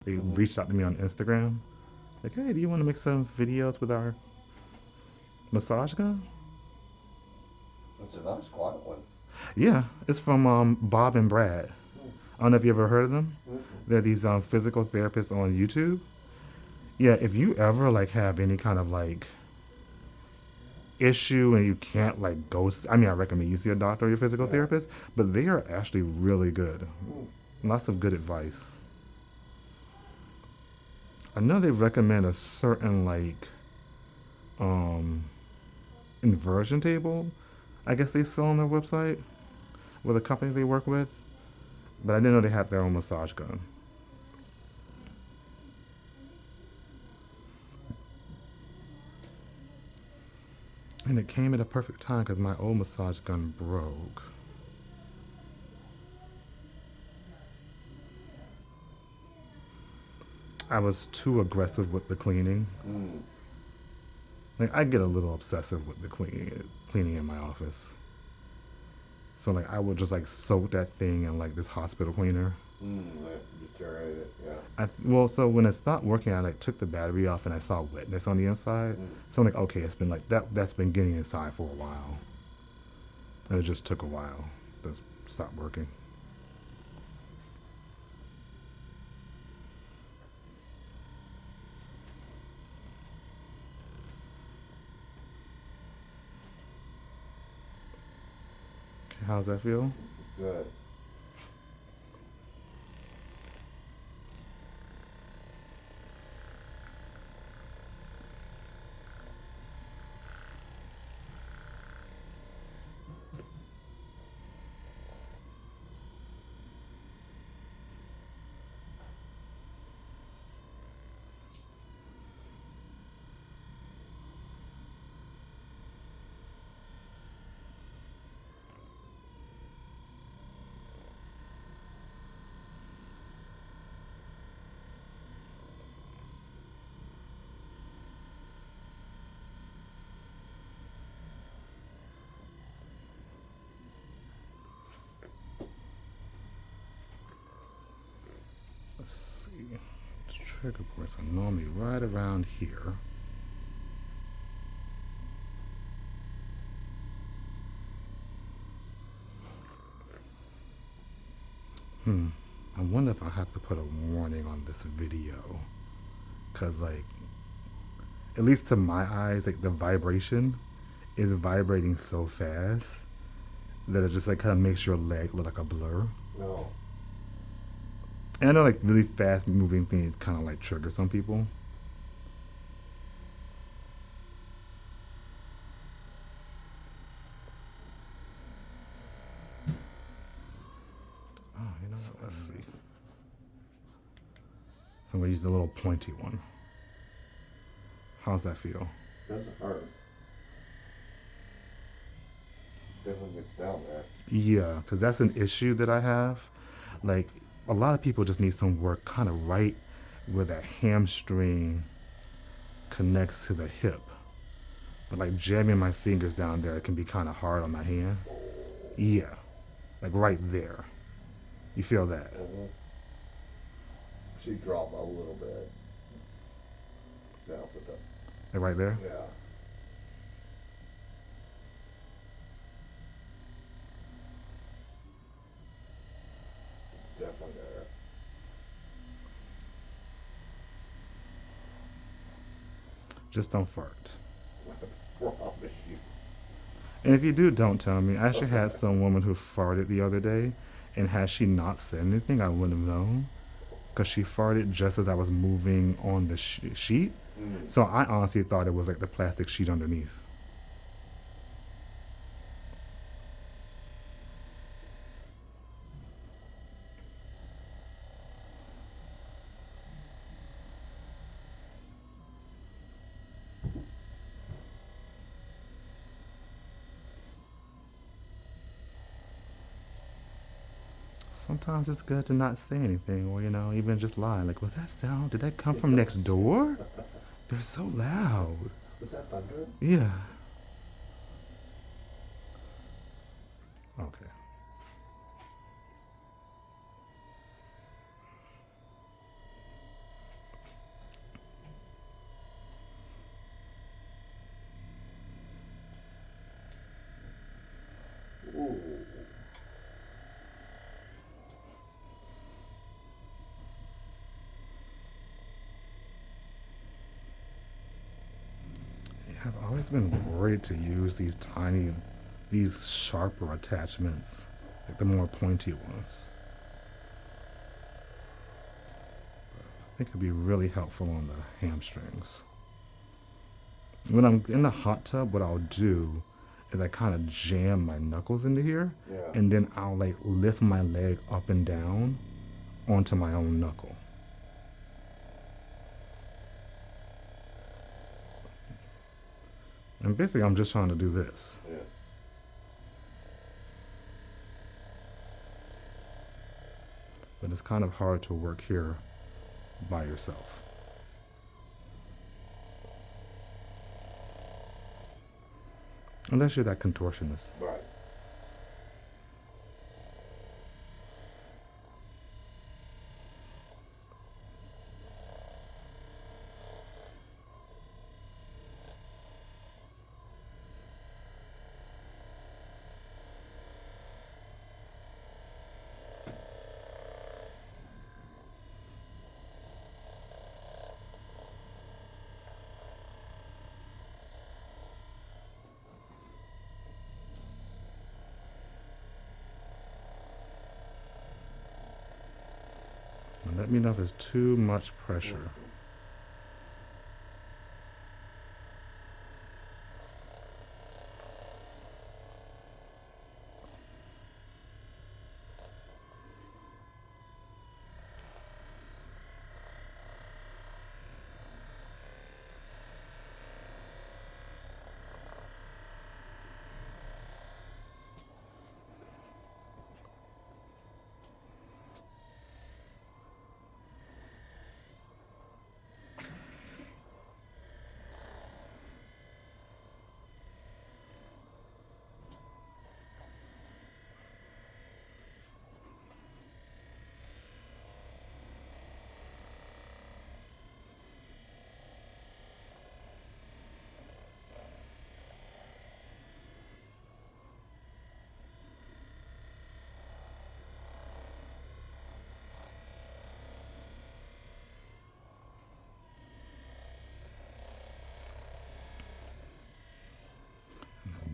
They reached out to me on Instagram. Like, hey, do you want to make some videos with our massage gun? It's a nice quiet one. Yeah, it's from Bob and Brad. I don't know if you ever heard of them. They're these physical therapists on YouTube. Yeah, if you ever like have any kind of like issue and you can't like go, I mean, I recommend you see a doctor or your physical therapist, but they are actually really good. Lots of good advice. I know they recommend a certain like um inversion table. I guess they sell on their website with a company they work with, but I didn't know they had their own massage gun. And it came at a perfect time because my old massage gun broke. I was too aggressive with the cleaning. Like I get a little obsessive with the cleaning in my office. So like I would just like soak that thing in like this hospital cleaner. Deteriorate it, yeah. Well, so when it stopped working, I like took the battery off and I saw wetness on the inside. So I'm like, okay, it's been like that's been getting inside for a while. And it just took a while to stop working. Okay, how's that feel? Good. Let's see. The trigger points are normally right around here. I wonder if I have to put a warning on this video. Cause like, at least to my eyes, like the vibration is vibrating so fast that it just like kind of makes your leg look like a blur. No. And I know like really fast moving things kind of like trigger some people. Oh, you know what? Let's see. So I'm gonna use the little pointy one. How's that feel? Doesn't hurt. Definitely gets down there. Yeah, because that's an issue that I have. Like, a lot of people just need some work kind of right where that hamstring connects to the hip. But like jamming my fingers down there, it can be kind of hard on my hand. Yeah, like right there. You feel that? She dropped a little bit. Now put that. Like right there? Yeah. Definitely there. Just don't fart. I promise you. And if you do, don't tell me. I actually had some woman who farted the other day, and had she not said anything, I wouldn't have known. Because she farted just as I was moving on the sheet. So I honestly thought it was like the plastic sheet underneath. Sometimes it's good to not say anything, or you know, even just lie. Like, was that sound? Did that come from next door? They're so loud. Was that thunder? Yeah. Okay. always been worried to use these sharper attachments, like the more pointy ones. I think it'd be really helpful on the hamstrings. When I'm in the hot tub, what I'll do is I kind of jam my knuckles into here, and then I'll like lift my leg up and down onto my own knuckle. And basically I'm just trying to do this. Yeah. But it's kind of hard to work here by yourself. Unless you're that contortionist. Right. And let me know if it's too much pressure.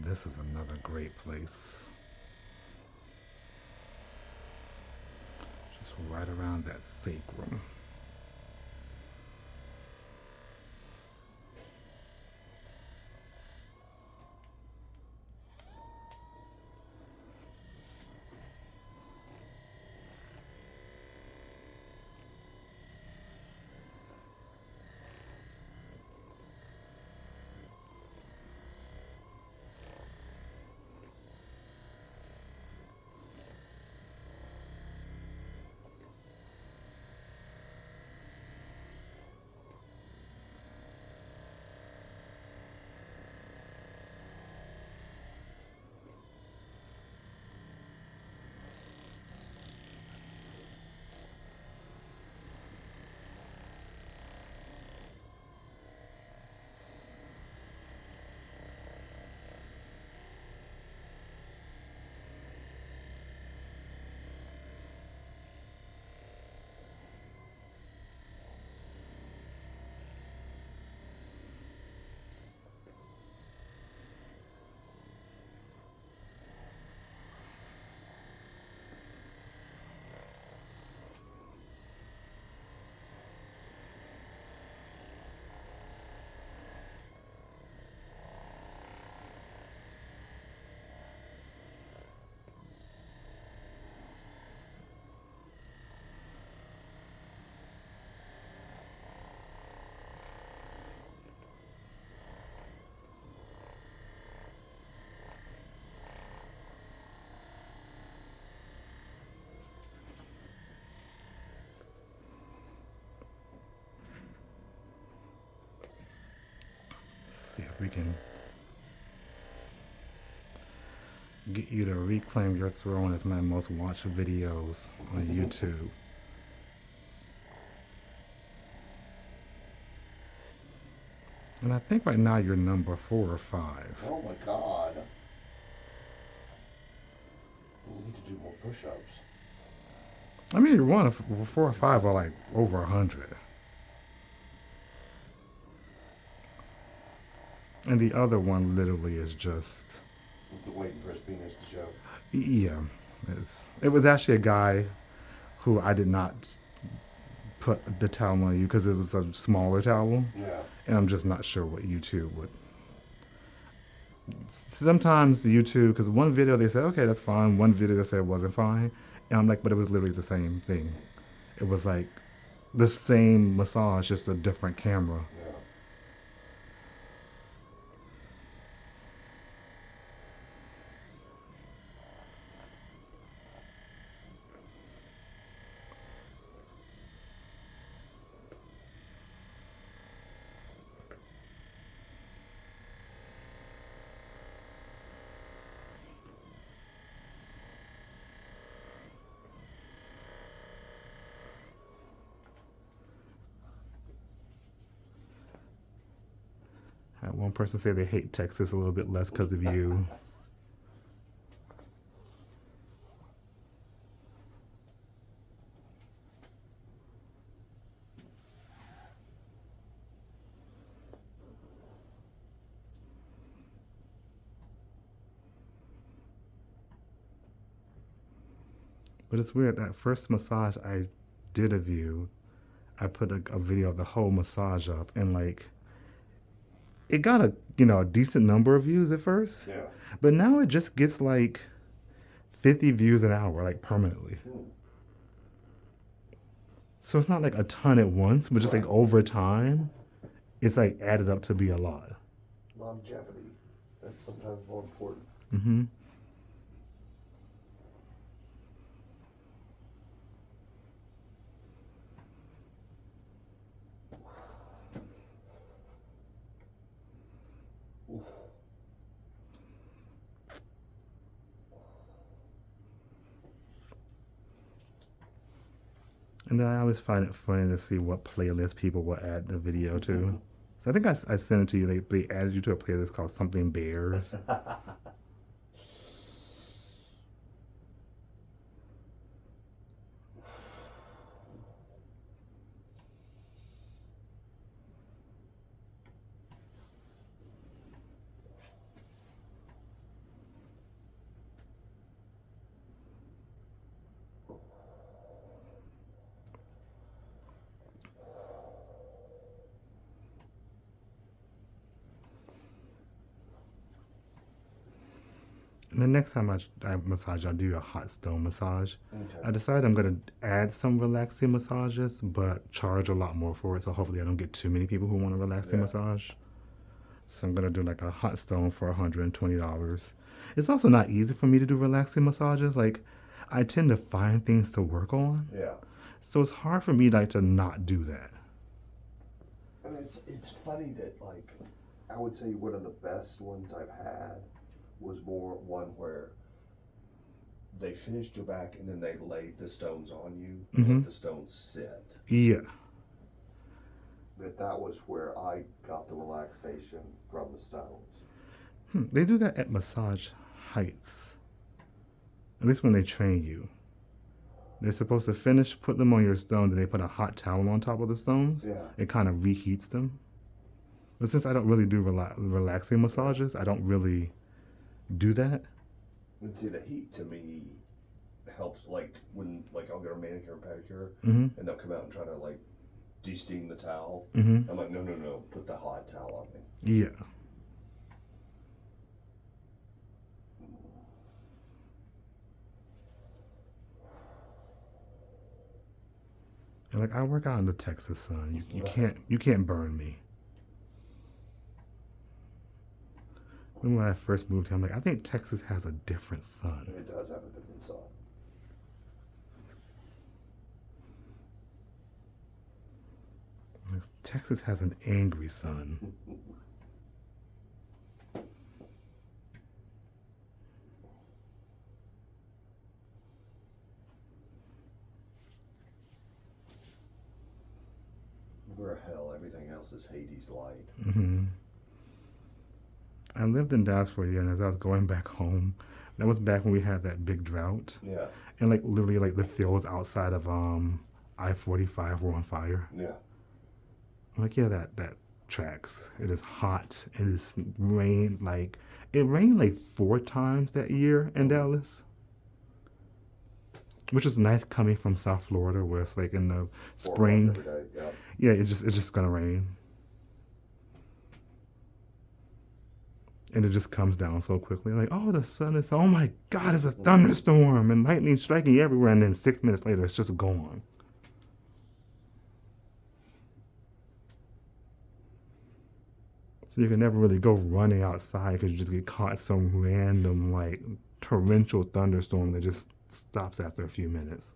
This is another great place. Just right around that sacrum. See if we can get you to reclaim your throne as my most watched videos on YouTube. And I think right now you're number 4 or 5. Oh my god. We need to do more push-ups. I mean, you're 4 or 5 are like over 100. And the other one literally is just, Waiting for his penis to show. yeah. It was actually a guy who I did not put the towel on you because it was a smaller towel. Yeah. And I'm just not sure what YouTube would. Sometimes YouTube, because one video they said, okay, that's fine. One video they said it wasn't fine. And I'm like, but it was literally the same thing. It was like the same massage, just a different camera. Yeah. I had one person say they hate Texas a little bit less because of you. But it's weird. That first massage I did of you, I put a video of the whole massage up, and like it got a decent number of views at first. Yeah. But now it just gets like 50 views an hour, like permanently. So it's not like a ton at once, but just like over time, it's like added up to be a lot. Longevity. That's sometimes more important. Mm-hmm. Oof. And then I always find it funny to see what playlist people will add the video to. So I think I sent it to you. They added you to a playlist called Something Bears. And the next time I massage, I'll do a hot stone massage. Okay. I decided I'm going to add some relaxing massages, but charge a lot more for it. So hopefully I don't get too many people who want a relaxing massage. So I'm going to do like a hot stone for $120. It's also not easy for me to do relaxing massages. Like, I tend to find things to work on. Yeah. So it's hard for me like to not do that. And it's funny that, like, I would say one of the best ones I've had was more one where they finished your back and then they laid the stones on you and let the stones sit. Yeah. That was where I got the relaxation from the stones. They do that at Massage Heights. At least when they train you. They're supposed to finish, put them on your stones, and they put a hot towel on top of the stones. Yeah. It kind of reheats them. But since I don't really do relaxing massages, I don't really do that. And see, the heat to me helps, like when I'll get a manicure and pedicure, Mm-hmm. and they'll come out and try to like de-steam the towel. Mm-hmm. I'm like, no, put the hot towel on me. Yeah. And like I work out in the Texas sun. You can't burn me. When I first moved here, I'm like, I think Texas has a different sun. It does have a different sun. Texas has an angry sun. We're hell. Everything else is Hades light. Mm-hmm. I lived in Dallas for a year, and as I was going back home, that was back when we had that big drought. Yeah. And like literally, like the fields outside of I-45 were on fire. Yeah. I'm like, yeah, that tracks. It is hot. It is rain. Like, it rained like 4 times that year in Dallas, which is nice coming from South Florida, where it's like in the 4 months spring. every day. Yeah. Yeah, it's just gonna rain, and it just comes down so quickly. Like, oh, the sun is. Oh my God, it's a thunderstorm and lightning striking everywhere, and then 6 minutes later, it's just gone. So you can never really go running outside because you just get caught in some random like torrential thunderstorm that just stops after a few minutes.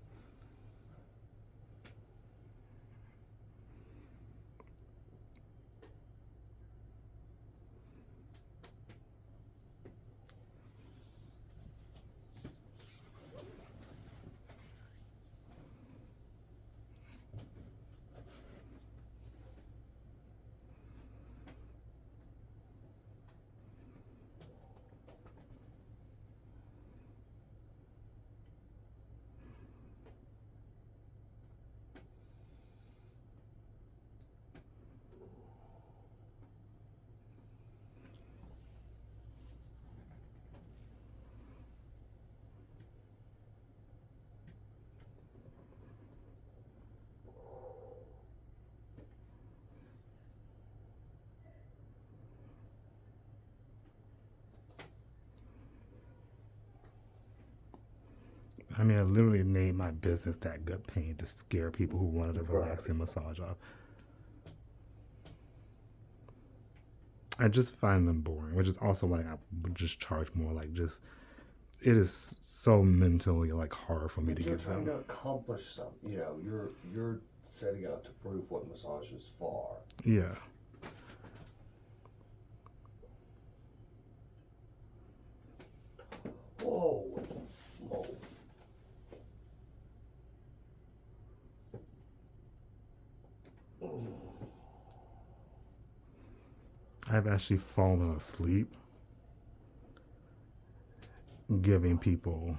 I mean, I literally named my business that Gut Pain to scare people who wanted a Right. relaxing massage off. I just find them boring, which is also why I would just charge more. Like, just it is so mentally like hard for me to But you're get trying them. to accomplish something. You know, you're setting out to prove what massage is for. Yeah, Whoa, whoa. I've actually fallen asleep giving people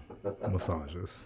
massages.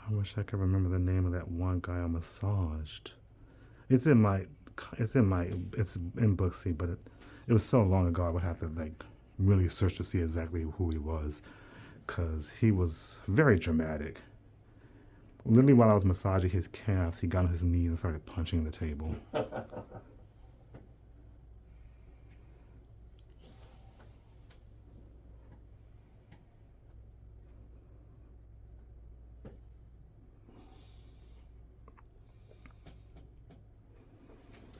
I wish I could remember the name of that one guy I massaged. It's in my, it's in Booksy, but it was so long ago I would have to like really search to see exactly who he was, cause he was very dramatic. Literally, while I was massaging his calves, he got on his knees and started punching the table.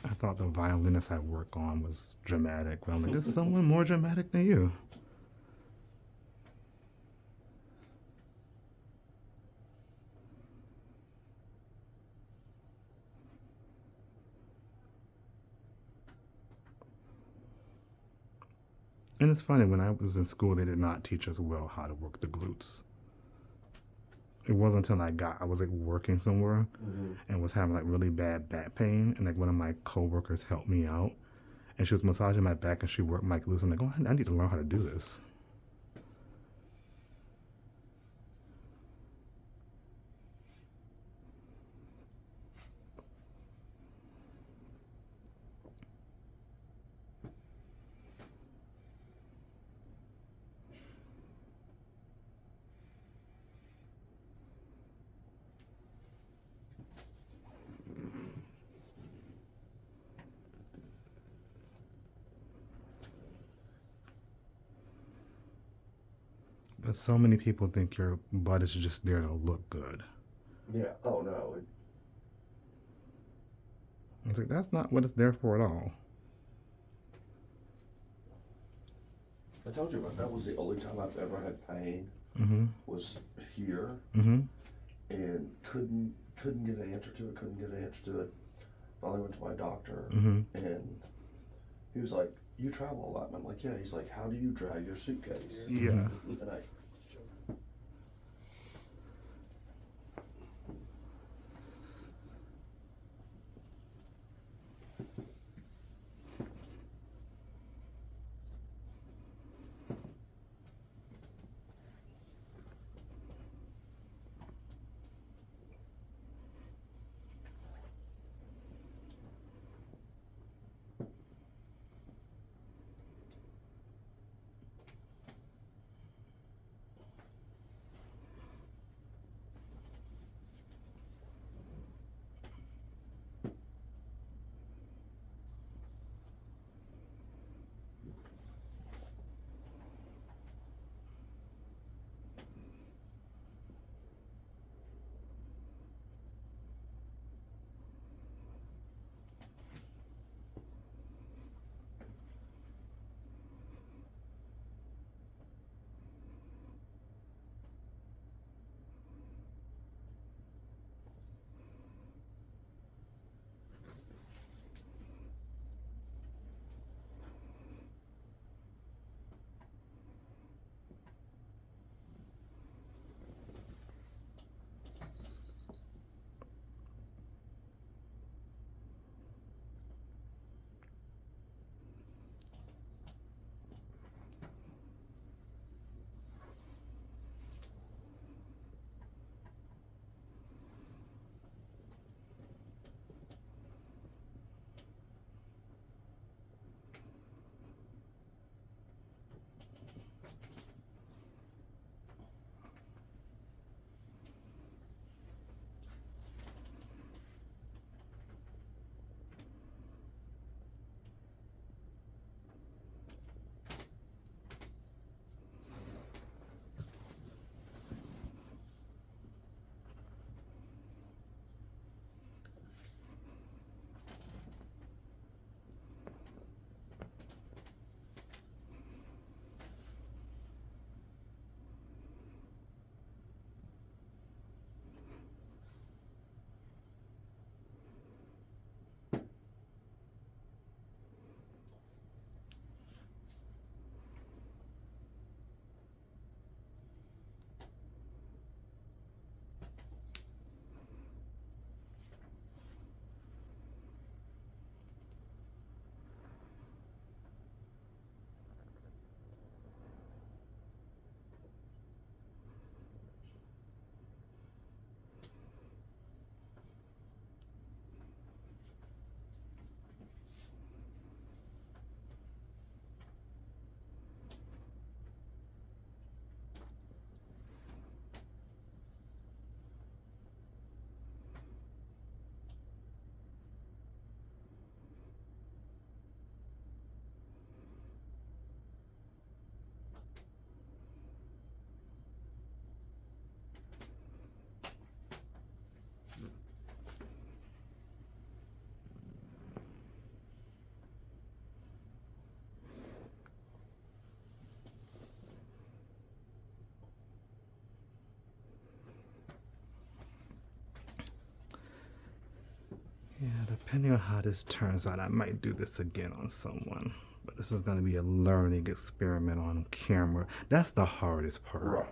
I thought the violinist I work on was dramatic, but I'm like, there's someone more dramatic than you. And it's funny, when I was in school, they did not teach us well how to work the glutes. It wasn't until I was like working somewhere and was having like really bad back pain, and like one of my coworkers helped me out, and she was massaging my back and she worked my glutes. I'm like, oh, I need to learn how to do this. Because so many people think your butt is just there to look good. Yeah. Oh no. It's like, that's not what it's there for at all. I told you about that was the only time I've ever had pain Mm-hmm. was here, Mm-hmm. and couldn't get an answer to it. Couldn't get an answer to it. Finally went to my doctor, Mm-hmm. and he was like, "You travel a lot," and I'm like, "Yeah." He's like, "How do you drag your suitcase?" Yeah. And I. Yeah, depending on how this turns out, I might do this again on someone. But this is going to be a learning experiment on camera. That's the hardest part. Right.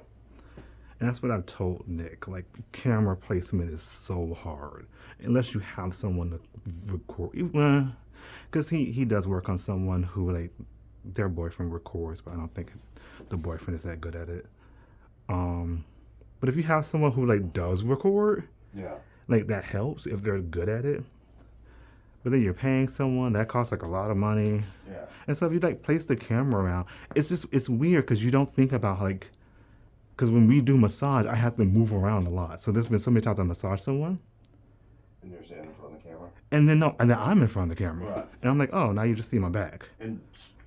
And that's what I've told Nick. Like, camera placement is so hard. Unless you have someone to record. Because he does work on someone who, like, their boyfriend records, but I don't think the boyfriend is that good at it. But if you have someone who, like, does record, Yeah. like, that helps if they're good at it. But then you're paying someone that costs like a lot of money. Yeah. And so if you like place the camera around, it's weird because you don't think about like, because when we do massage, I have to move around a lot. So there's been so many times I massage someone, And you're standing in front of the camera. and then no, and then I'm in front of the camera, Right. and I'm like, oh, now you just see my back. And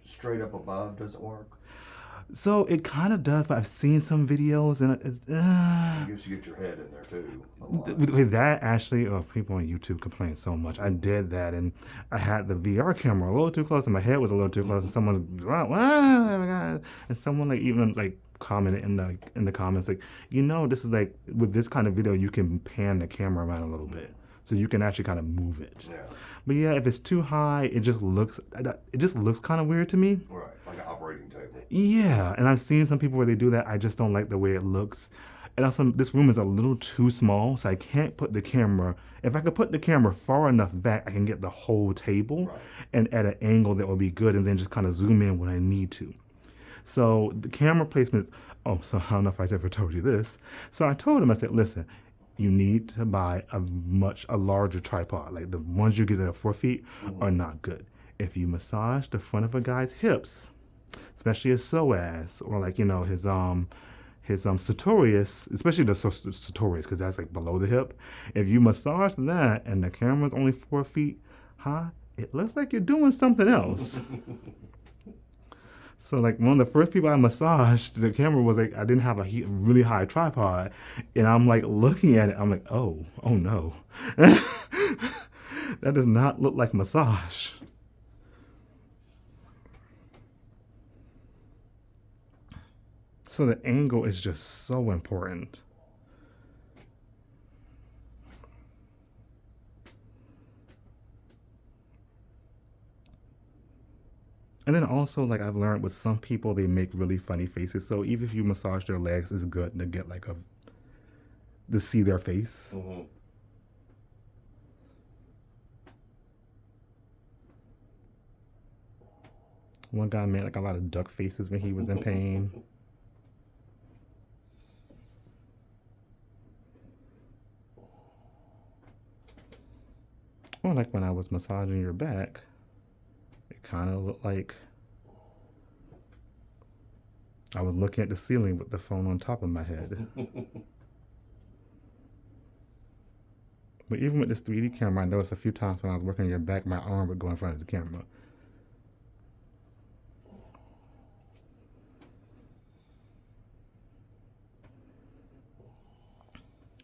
straight up above doesn't work. So it kind of does, but I've seen some videos and it's I guess you get your head in there too a lot. with that actually. Oh, people on YouTube complain so much. I did that and I had the VR camera a little too close and my head was a little too close and someone's oh my God. And someone like even like commented in the comments like, this is like with this kind of video you can pan the camera around a little bit so you can actually kind of move it. Yeah. But yeah, if it's too high, it just looks kind of weird to me. Right. Like an operating table. Yeah, and I've seen some people where they do that. I just don't like the way it looks. And also, this room is a little too small, so I can't put the camera. If I could put the camera far enough back, I can get the whole table Right. and at an angle that will be good, and then just kind of zoom in when I need to. So the camera placement. Oh, so I don't know if I ever told you this. So I told him, I said, listen, you need to buy a larger tripod. Like the ones you get at 4 feet are not good. If you massage the front of a guy's hips, especially his psoas or like his sartorius, especially the sartorius because that's like below the hip. If you massage that and the camera's only 4 feet high, it looks like you're doing something else. So like one of the first people I massaged, the camera was like I didn't have a really high tripod, and I'm like looking at it, I'm like, oh no, that does not look like massage. So the angle is just so important. And then also, like I've learned with some people, they make really funny faces. So even if you massage their legs, it's good to get like to see their face. Mm-hmm. One guy made like a lot of duck faces when he was in pain. Or like when I was massaging your back, it kind of looked like I was looking at the ceiling with the phone on top of my head. But even with this 3D camera, I noticed a few times when I was working on your back, my arm would go in front of the camera.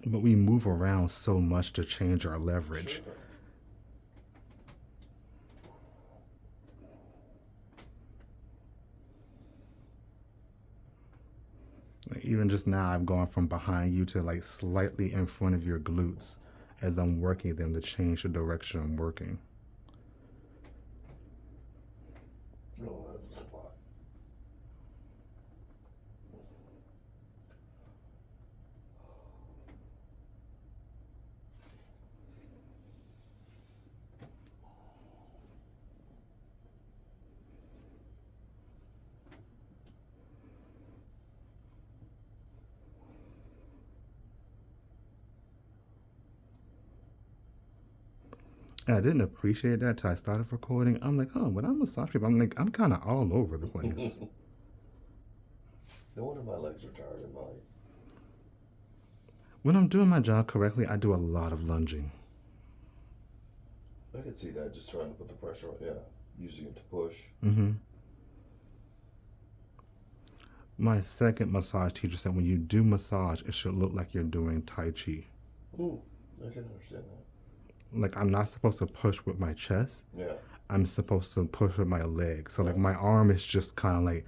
But we move around so much to change our leverage. Sure. Like even just now, I've gone from behind you to like slightly in front of your glutes as I'm working them to change the direction I'm working. No, that's a spot. And I didn't appreciate that till I started recording. I'm like, oh, when I'm massage people, I'm like, I'm kind of all over the place. No wonder my legs are tired in mine. When I'm doing my job correctly, I do a lot of lunging. I can see that, just trying to put the pressure on, yeah, using it to push. Mm-hmm. My second massage teacher said when you do massage, it should look like you're doing Tai Chi. I can understand that. Like I'm not supposed to push with my chest. Yeah. I'm supposed to push with my legs. So like my arm is just kind of like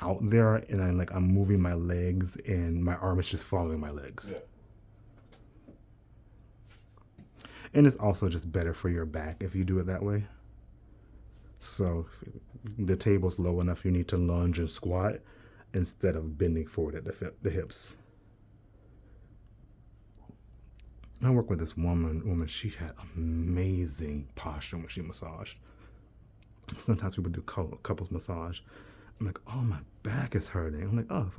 out there, and I'm moving my legs, and my arm is just following my legs. Yeah. And it's also just better for your back if you do it that way. So if the table's low enough, you need to lunge and squat instead of bending forward at the hips. I work with this woman. She had amazing posture when she massaged. Sometimes people do couples massage. I'm like, oh, my back is hurting. I'm like, oh,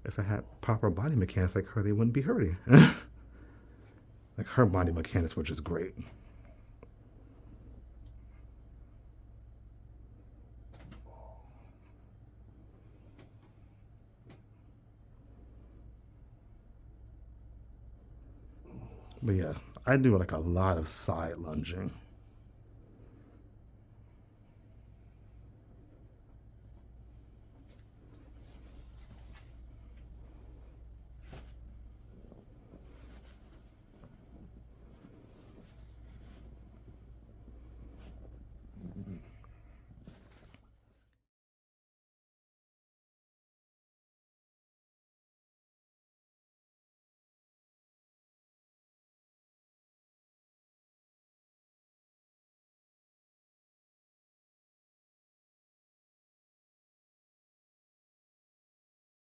if I had proper body mechanics like her, they wouldn't be hurting. Like her body mechanics were just great. But yeah, I do like a lot of side lunging.